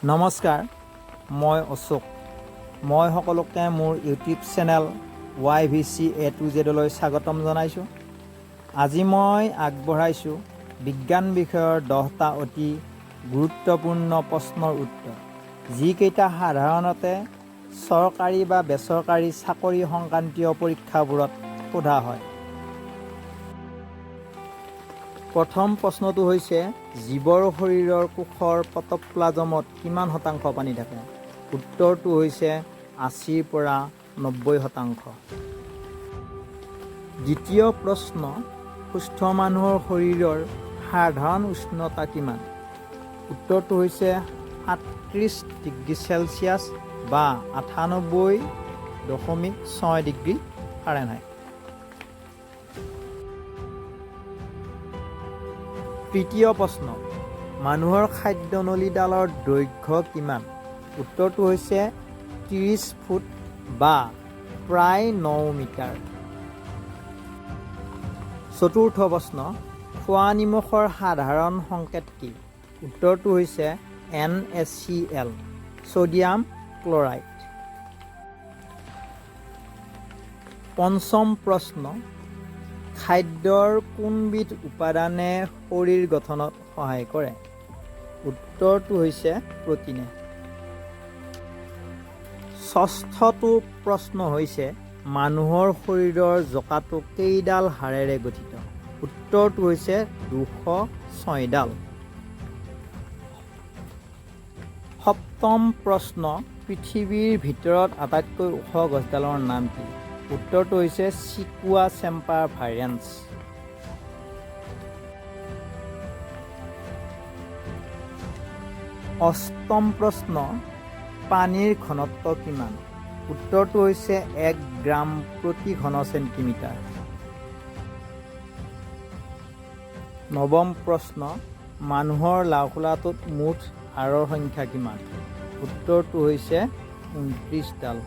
নমস্কাৰ, মই অশোক। মই সকলোকে মোৰ YouTube channel YVC A to Z লৈ স্বাগতম জনাইছোঁ। আজি মই আগবঢ়াইছোঁ বিজ্ঞান বিষয়ৰ 10টা অতি গুৰুত্বপূৰ্ণ প্ৰশ্নৰ উত্তৰ, যিকেইটা সাধাৰণতে চৰকাৰী বা বেচৰকাৰী চাকৰি সংক্ৰান্তীয় পৰীক্ষাবোৰত সোধা হয়। প্ৰথম প্ৰশ্নটো হৈছে, জীৱৰ শৰীৰৰ কোষৰ প্ৰট'প্লাজমত কিমান শতাংশ পানী থাকে? উত্তৰটো হৈছে 80ৰ পৰা 90%। দ্বিতীয় প্ৰশ্ন, সুস্থ মানুহৰ শৰীৰৰ সাধাৰণ উষ্ণতা কিমান? উত্তৰটো হৈছে 37 ডিগ্ৰী চেলচিয়াছ বা 98.6 ডিগ্ৰী ফাৰেনহাইট। তৃতীয় প্ৰশ্ন, মানুহৰ খাদ্যনলীডালৰ দৈৰ্ঘ্য কিমান? উত্তৰটো হৈছে 30 ফুট বা প্ৰায় 9 মিটাৰ। চতুৰ্থ প্ৰশ্ন, খোৱা নিমখৰ সাধাৰণ সংকেত কি? উত্তৰটো হৈছে NaCl, ছ'ডিয়াম ক্লৰাইড। পঞ্চম প্ৰশ্ন, খাদ্যৰ কোনবিধ উপাদানে শৰীৰ গঠনত সহায় কৰে? উত্তৰটো হৈছে প্ৰ'টিনে। ষষ্ঠটো প্ৰশ্ন হৈছে, মানুহৰ শৰীৰৰ জোকাটো কেইডাল হাড়েৰে গঠিত? উত্তৰটো হৈছে 206ডাল। সপ্তম প্ৰশ্ন, পৃথিৱীৰ ভিতৰত আটাইতকৈ ওখ গছডালৰ নাম কি? উত্তৰটো হৈছে চিকুয়া চেম্পাৰ ভাইৰেন্স। অষ্টম প্ৰশ্ন, পানীৰ ঘনত্ব কিমান? উত্তৰটো হৈছে 1 গ্ৰাম প্ৰতি ঘন চেণ্টিমিটাৰ। নৱম প্ৰশ্ন, মানুহৰ লাওখোলাটোত মুঠ হাড়ৰ সংখ্যা কিমান? উত্তৰটো হৈছে 29ডাল।